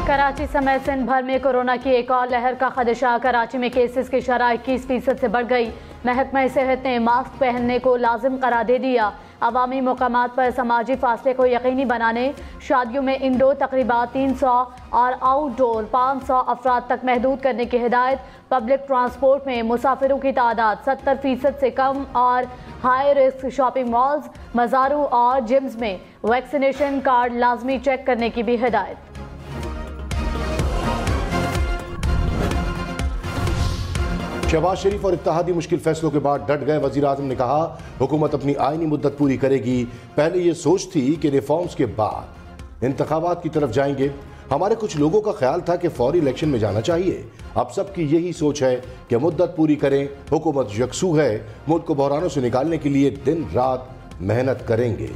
कराची समेत सिंध भर में कोरोना की एक और लहर का खदशा। कराची में केसेस की शरह 21% से बढ़ गई। महकमा सेहत ने मास्क पहनने को लाजिम करार दे दिया। अवामी मकामात पर समाजी फासले को यकीनी बनाने, शादियों में इंडोर तकरीबात 300 और आउटडोर 500 अफराद तक महदूद करने की हिदायत। पब्लिक ट्रांसपोर्ट में मुसाफिरों की तादाद 70% से कम और हाई रिस्क शॉपिंग मॉल्स, मज़ारों और जिम्स में वैक्सीनेशन कार्ड लाजमी चेक करने की भी हिदायत। शहबाज शरीफ और इत्तेहादी मुश्किल फैसलों के बाद डट गए। वजीर आजम ने कहा, हुकूमत अपनी आईनी मुद्दत पूरी करेगी। पहले ये सोच थी कि रिफॉर्म्स के बाद इंतखाबात की तरफ जाएंगे। हमारे कुछ लोगों का ख्याल था कि फौरी इलेक्शन में जाना चाहिए। अब सबकी यही सोच है कि मुद्दत पूरी करें। हुकूमत यकसू है, मुल्क को बहरानों से निकालने के लिए दिन रात मेहनत करेंगे।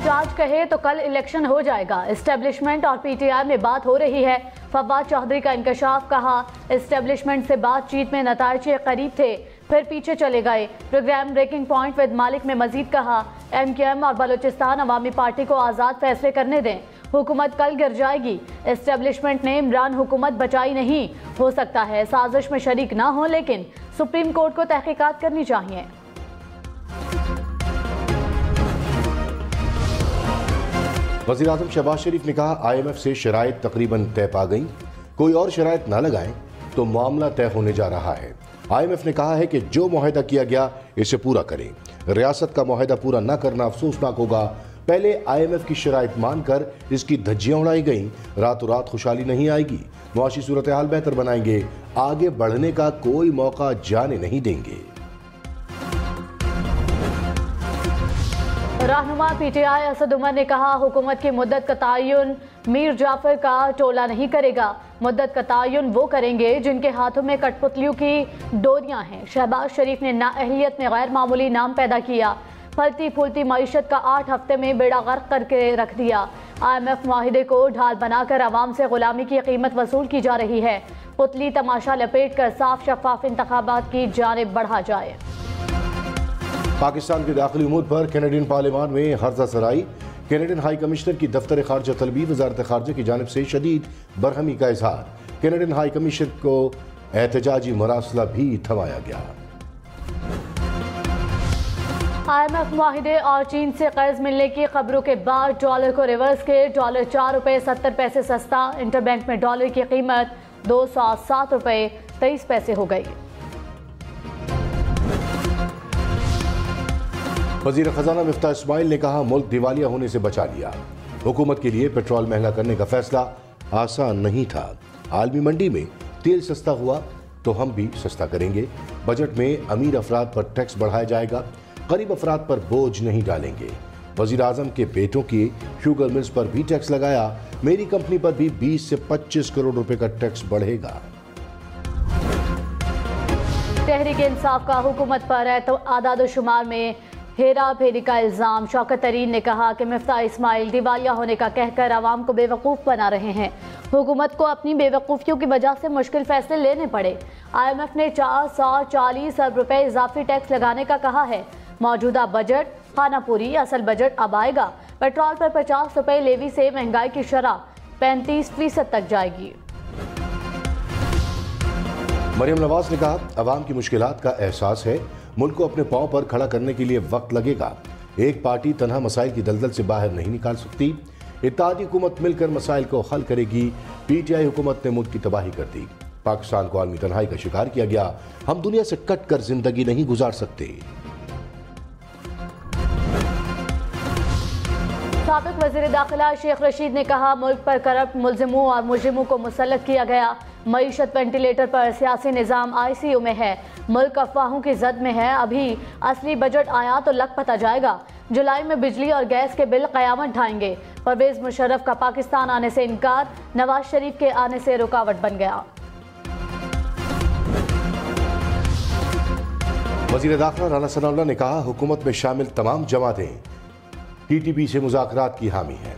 आज कहे तो कल इलेक्शन हो जाएगा। एस्टेब्लिशमेंट और पीटीआई में बात हो रही है। फवाद चौधरी का इंकशाफ। कहा, एस्टेब्लिशमेंट से बातचीत में नताइज के करीब थे, फिर पीछे चले गए। प्रोग्राम ब्रेकिंग पॉइंट विद मालिक में मजीद कहा, MKM और बलूचिस्तान अवामी पार्टी को आज़ाद फैसले करने दें। हुकूमत कल गिर जाएगी। एस्टेब्लिशमेंट ने इमरान हुकूमत बचाई नहीं। हो सकता है साजिश में शरीक ना हो, लेकिन सुप्रीम कोर्ट को तहकीकात करनी चाहिए। वज़ीर आज़म शहबाज शरीफ ने कहा, IMF से शराइत तकरीबन तय पा गई। कोई और शराइत ना लगाएं तो मामला तय होने जा रहा है। IMF ने कहा है कि जो मुआहदा किया गया इसे पूरा करें। रियासत का मुआहदा पूरा न करना अफसोसनाक होगा। पहले IMF की शराइत मानकर इसकी धज्जियां उड़ाई गई। रातों रात खुशहाली नहीं आएगी। मुआशी सूरत हाल बेहतर बनाएंगे। आगे बढ़ने का कोई मौका जाने नहीं देंगे। रहनुमा PTI असद उमर ने कहा, हुकूमत की मुद्दत का तयन मीर जाफर का टोला नहीं करेगा। मुद्दत का तयन वो करेंगे जिनके हाथों में कठपुतलियों की डोरियां हैं। शहबाज शरीफ ने नाअहलियत में गैर मामूली नाम पैदा किया। फलती फूलती मईशत का 8 हफ्ते में बेड़ा गर्क करके रख दिया। IMF मुआहिदे को ढाल बनाकर आवाम से गुलामी की कीमत वसूल की जा रही है। पुतली तमाशा लपेट कर साफ शफाफ इंतखाबात की जानिब बढ़ा जाए। पाकिस्तान के दाखिली उमूर पर कैनेडियन पार्लियामान में हर्जा सराई। कैनेडियन हाई कमिश्नर की दफ्तर खारजा तलबी वजारत खारजा की जानिब से शदीद बरहमी का इजहार। कैनेडियन हाई कमिश्नर को एहतजाजी मरासला भी थमाया गया। IMF मुआहिदे और चीन से कर्ज मिलने की खबरों के बाद डॉलर को रिवर्स के डॉलर 4 रुपये 70 पैसे सस्ता। इंटरबैंक में डॉलर की कीमत 207 रुपये 23 पैसे हो गई। वजीर खजाना मिफ्ताह इस्माइल ने कहा, मुल्क दिवालिया होने से बचा लिया। हुकूमत के लिए पेट्रोल महंगा करने का फैसला आसान नहीं था। आलमी मंडी में तेल सस्ता हुआ तो हम भी सस्ता करेंगे। बजट में अमीर अफराद पर टैक्स बढ़ाया जाएगा, गरीब अफराद पर बोझ नहीं डालेंगे। वजीर आजम के बेटों की शुगर मिल्स पर भी टैक्स लगाया। मेरी कंपनी पर भी 20 से 25 करोड़ रुपए का टैक्स बढ़ेगा। तहरीक इंसाफ का हुकूमत पर आदाद शुमार में हेरा फेरी का इल्ज़ाम। शौकत तरीन ने कहा कि मिफ्ताह इस्माइल दिवालिया होने का कहकर आवाम को बेवकूफ़ बना रहे हैं। हुकूमत को अपनी बेवकूफ़ियों की वजह से मुश्किल फैसले लेने पड़े। IMF ने 440 अरब रुपए इजाफी टैक्स लगाने का कहा है। मौजूदा बजट खानापूरी असल बजट अब आएगा। पेट्रोल पर 50 रुपए लेवी से महंगाई की शरह 35% तक जाएगी। मरियम नवाज ने कहा, अवाम की मुश्किलात का एहसास है। मुल्क को अपने पांव पर खड़ा करने के लिए वक्त लगेगा। एक पार्टी तन्हा मसाइल की दलदल से बाहर नहीं निकाल सकती। इत्तेहादी हुकूमत मिलकर मसाइल को हल करेगी। PTI हुकूमत ने मुल्क की तबाही कर दी। पाकिस्तान को आलमी तन्हाई का शिकार किया गया। हम दुनिया से कट कर जिंदगी नहीं गुजार सकते। साबिक वज़ीर दाखिला शेख रशीद ने कहा, मुल्क पर करप्ट मुलजिमों और मुजरिमों को मुसल्लत किया गया। मईशत वेंटिलेटर पर, सियासी निज़ाम ICU में है। मुल्क अफवाहों की जद में है। अभी असली बजट आया तो लग पता जाएगा। जुलाई में बिजली और गैस के बिल क़यामत ढाएंगे। परवेज मुशर्रफ का पाकिस्तान आने से इनकार। नवाज शरीफ के आने से रुकावट बन गया। वज़ीर दाखिला राना सनाउल्लाह ने कहा, हुकूमत में शामिल तमाम जमातें TTP से मुज़ाकरात की हामी हैं।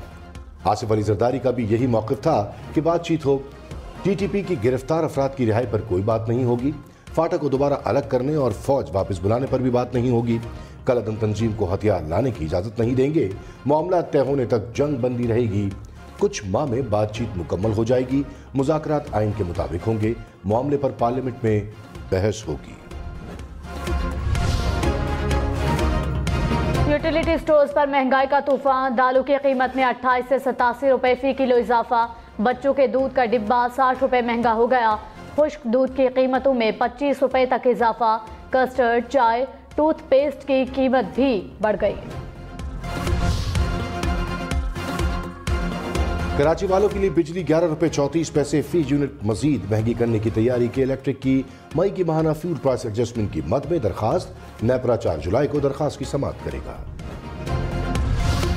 आसिफ अली जरदारी का भी यही मौक़िफ़ था कि बातचीत हो। TTP की गिरफ्तार अफराद की रिहाई पर कोई बात नहीं होगी। फाटा को दोबारा अलग करने और फौज वापस बुलाने पर भी बात नहीं होगी। कल अदम तंजीम को हथियार लाने की इजाजत नहीं देंगे। मामला तय होने तक जंग बंदी रहेगी। कुछ माह में बातचीत मुकम्मल हो जाएगी। मुज़ाकरात आइन के मुताबिक होंगे। मामले पर पार्लियामेंट में बहस होगी। यूटिलिटी स्टोर्स पर महंगाई का तूफान। दालों की कीमत में 28 से 87 रुपए फी किलो इजाफा। बच्चों के दूध का डिब्बा 60 रुपए महंगा हो गया। खुश्क दूध की कीमतों में 25 रुपए तक इजाफा। कस्टर्ड, चाय, टूथपेस्ट की कीमत भी बढ़ गई। कराची वालों के लिए बिजली 11 रुपए 34 पैसे फी यूनिट मजीद महंगी करने की तैयारी के इलेक्ट्रिक की मई की माहाना फ्यूल प्राइस एडजस्टमेंट की मद में दरखास्त। नेपरा 4 जुलाई को दरखास्त की समाअत करेगा।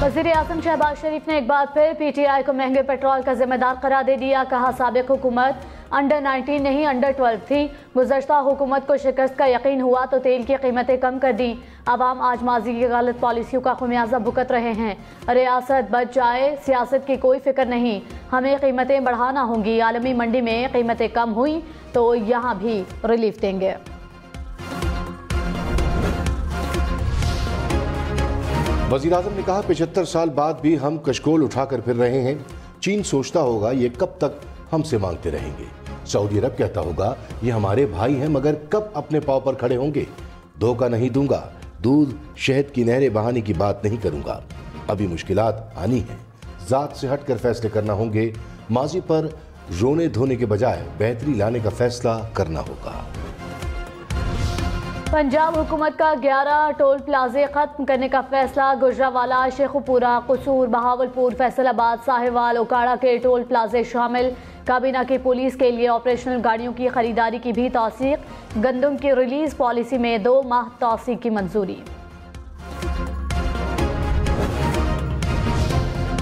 वज़ीर-ए-आज़म शहबाज शरीफ ने एक बार फिर PTI को महंगे पेट्रोल का जिम्मेदार करार दे दिया। कहा, साबिक हुकूमत अंडर 19 नहीं अंडर 12 थी। गुज़श्ता हुकूमत को शिकस्त का यकीन हुआ तो तेल की कीमतें कम कर दी। आवाम आज माजी की गलत पॉलिसियों का खुमियाजा भुगत रहे हैं। रियासत बच जाए, सियासत की कोई फिक्र नहीं। हमें कीमतें बढ़ाना होंगी। आलमी मंडी में कीमतें कम हुई तो यहाँ भी रिलीफ देंगे। वज़ीर-ए-आज़म ने कहा, 75 साल बाद भी हम कशकोल उठाकर फिर रहे हैं। चीन सोचता होगा ये कब तक हमसे मांगते रहेंगे। सऊदी अरब कहता होगा ये हमारे भाई हैं मगर कब अपने पांव पर खड़े होंगे। धोखा नहीं दूंगा। दूध शहद की नहरें बहाने की बात नहीं करूंगा। अभी मुश्किलात आनी है। जात से हटकर फैसले करना होंगे। माजी पर रोने धोने के बजाय बेहतरी लाने का फैसला करना होगा। पंजाब हुकूमत का 11 टोल प्लाजे खत्म करने का फैसला। गुजरावाला, शेखुपुरा, कसूर, बहावलपुर, फैसलाबाद, साहिवाल, ओकाड़ा के टोल प्लाजे शामिल। काबीना की पुलिस के लिए ऑपरेशनल गाड़ियों की खरीदारी की भी तौसीक। गंदम की रिलीज पॉलिसी में 2 माह तौसीक की मंजूरी।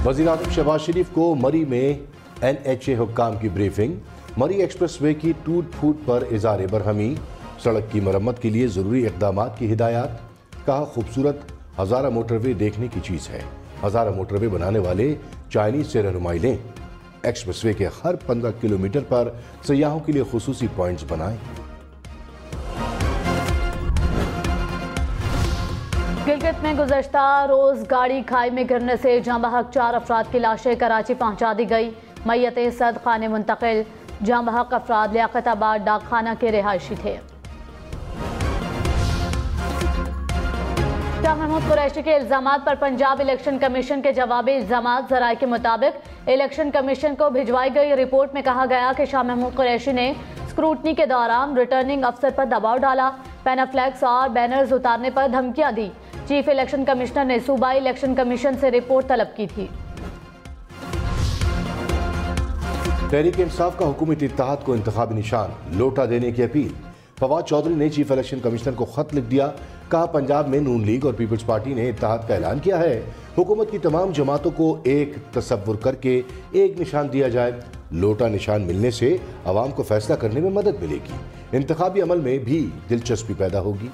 वज़ीर-ए-आज़म शहबाज शरीफ को मरी में NHA हुक्काम की ब्रीफिंग। मरी एक्सप्रेस वे की टूट फूट पर इज़हार बरहमी। सड़क की मरम्मत के लिए ज़रूरी इक़दामात की हिदायत। कहा, खूबसूरत हज़ारा मोटरवे देखने की चीज़ है। हज़ारा मोटरवे बनाने वाले चाइनीज़ से रहनुमाई लें। एक्सप्रेसवे के हर 15 किलोमीटर पर सयाहों के लिए खुसूसी पॉइंट्स बनाएं। गिलगित में गुज़श्ता रोज गाड़ी खाई में गिरने से जाँ बहक 4 अफराद की लाशें कराची पहुंचा दी गई। मैयतें सद खाने मुंतकिल। जाँ बहक अफराद लियाकताबाद डाकखाना के रिहायशी थे। शाह महमूद कुरैशी के इल्जामात पर पंजाब इलेक्शन कमीशन के जवाबी इल्जामात। ज़राए के मुताबिक इलेक्शन कमीशन को भिजवाई गई रिपोर्ट में कहा गया कि शाह महमूद कुरैशी ने स्क्रूटनी के दौरान रिटर्निंग अफसर पर दबाव डाला। पैनाफ्लेक्स और बैनर्स उतारने पर धमकियां दी। चीफ इलेक्शन कमिश्नर ने सूबाई इलेक्शन कमीशन से रिपोर्ट तलब की थी। तहरीक इंसाफ का हुकूमती इत्तेहाद को इंतखाबी निशान लौटा देने की अपील। फवाद चौधरी ने चीफ इलेक्शन कमिश्नर को खत लिख दिया। कहा, पंजाब में नून लीग और पीपल्स पार्टी ने इत्तेहाद का ऐलान किया है। हुकूमत की तमाम जमातों को एक तसव्वुर करके एक निशान दिया जाए। लोटा निशान मिलने से अवाम को फैसला करने में मदद मिलेगी। इंतखाबी अमल में भी दिलचस्पी पैदा होगी।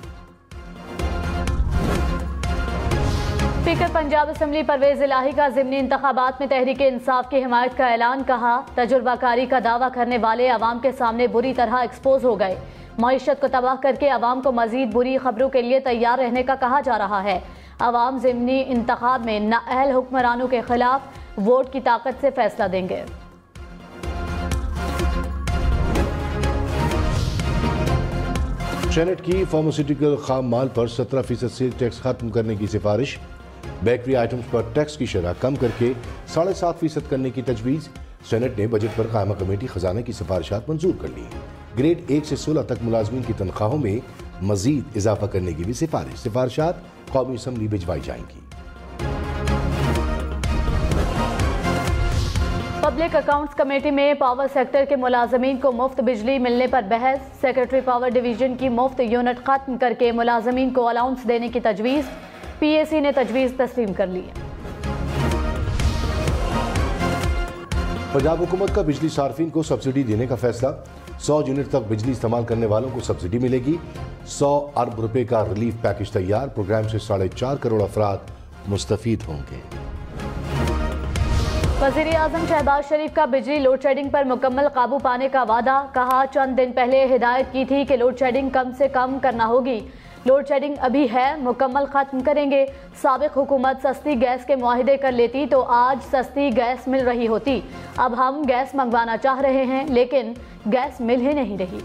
स्पीकर पंजाब असेंबली परवेज इलाही का ज़िमनी इंतखाबात में तहरीक इंसाफ की हिमायत का ऐलान। कहा, तजुर्बाकारी का दावा करने वाले अवाम के सामने बुरी तरह एक्सपोज हो गए। मईशत को तबाह करके अवाम को मजीद बुरी खबरों के लिए तैयार रहने का कहा जा रहा है। अवाम ज़िमनी इंतखाब में नाअहल हुक्मरानों के खिलाफ वोट की ताकत से फैसला देंगे। सेनेट की फार्मास्यूटिकल खाम माल पर 17% सेल टैक्स खत्म करने की सिफारिश। बेकरी आइटम्स पर टैक्स की शरह कम करके 7.5% करने की तजवीज़। सेनेट ने बजट पर कायमा कमेटी खजाने की सिफारिशात मंजूर कर ली। ग्रेड 1 से 16 तक मुलाजमीन की तनख्वाहों में मजीद इजाफा करने की भी सिफारिशात कौमी असम्बली भिजवाई जाएंगी। पब्लिक अकाउंट्स कमेटी में पावर सेक्टर के मुलाजमीन को मुफ्त बिजली मिलने पर बहस। सेक्रेटरी पावर डिवीजन की मुफ्त यूनिट खत्म करके मुलाजमीन को अलाउंस देने की तजवीज़। PAC ने तजवीज़ तस्लीम कर ली। पंजाब हुकूमत का बिजली सार्फिन को सब्सिडी देने का फैसला। 100 यूनिट तक बिजली इस्तेमाल करने वालों को सब्सिडी मिलेगी। 100 अरब रुपए का रिलीफ पैकेज तैयार। प्रोग्राम से 4.5 करोड़ अफराद मुस्तफीद होंगे। वज़ीर-ए-आज़म शहबाज शरीफ का बिजली लोड शेडिंग पर मुकम्मल काबू पाने का वादा। कहा, चंद दिन पहले हिदायत की थी कि लोड शेडिंग कम से कम करना होगी। लोड शेडिंग अभी है, मुकम्मल खत्म करेंगे। साबिक हुकूमत सस्ती गैस के मुआहदे कर लेती तो आज सस्ती गैस मिल रही होती। अब हम गैस मंगवाना चाह रहे हैं लेकिन गैस मिल ही नहीं रही।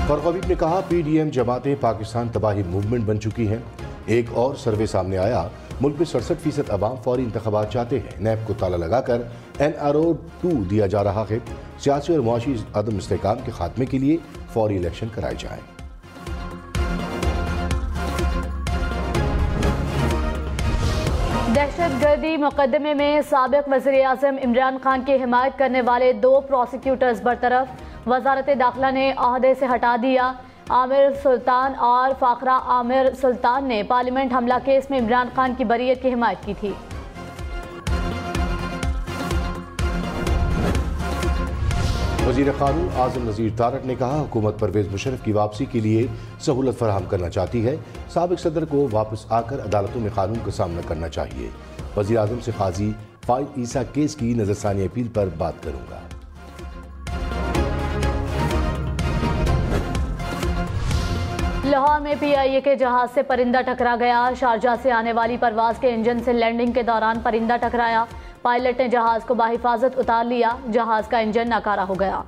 फरूख हबीब ने कहा, PDM जमातें पाकिस्तान तबाही मूवमेंट बन चुकी हैं। एक और सर्वे सामने आया, मुल्क में 67% अवाम फौरी इंतखाबात चाहते हैं। नैब को ताला लगाकर NRO 2 दिया जा रहा है। सियासी और मुआशी अदम इस्तेहकाम के खात्मे के लिए फौरी इलेक्शन कराए जाएं। दहशतगर्दी मुकदमे में साबिक वज़ीर आज़म इमरान खान की हिमायत करने वाले 2 प्रोसिक्यूटर्स बरतरफ। वजारत दाखिला ने ओहदे से हटा दिया। आमिर सुल्तान और फाखरा आमिर सुल्तान ने पार्लियामेंट हमला केस में इमरान खान की बरीयत की हिमायत की थी। वज़ीर क़ानून आज़म नज़ीर तारक ने कहा, हुकूमत परवेज़ मुशर्रफ की वापसी के लिए सहूलत फराहम करना चाहती है। साबिक सदर को वापस आकर अदालतों में कानून का सामना करना चाहिए। वज़ीर आज़म से काजी फाइज ईसा केस की नजरसानी अपील पर बात करूंगा। लाहौर में PIA के जहाज से परिंदा टकरा गया। शारजाह से आने वाली परवाज के इंजन से लैंडिंग के दौरान परिंदा टकराया। पायलट ने जहाज को बाहिफाजत उतार लिया। जहाज का इंजन नाकारा हो गया।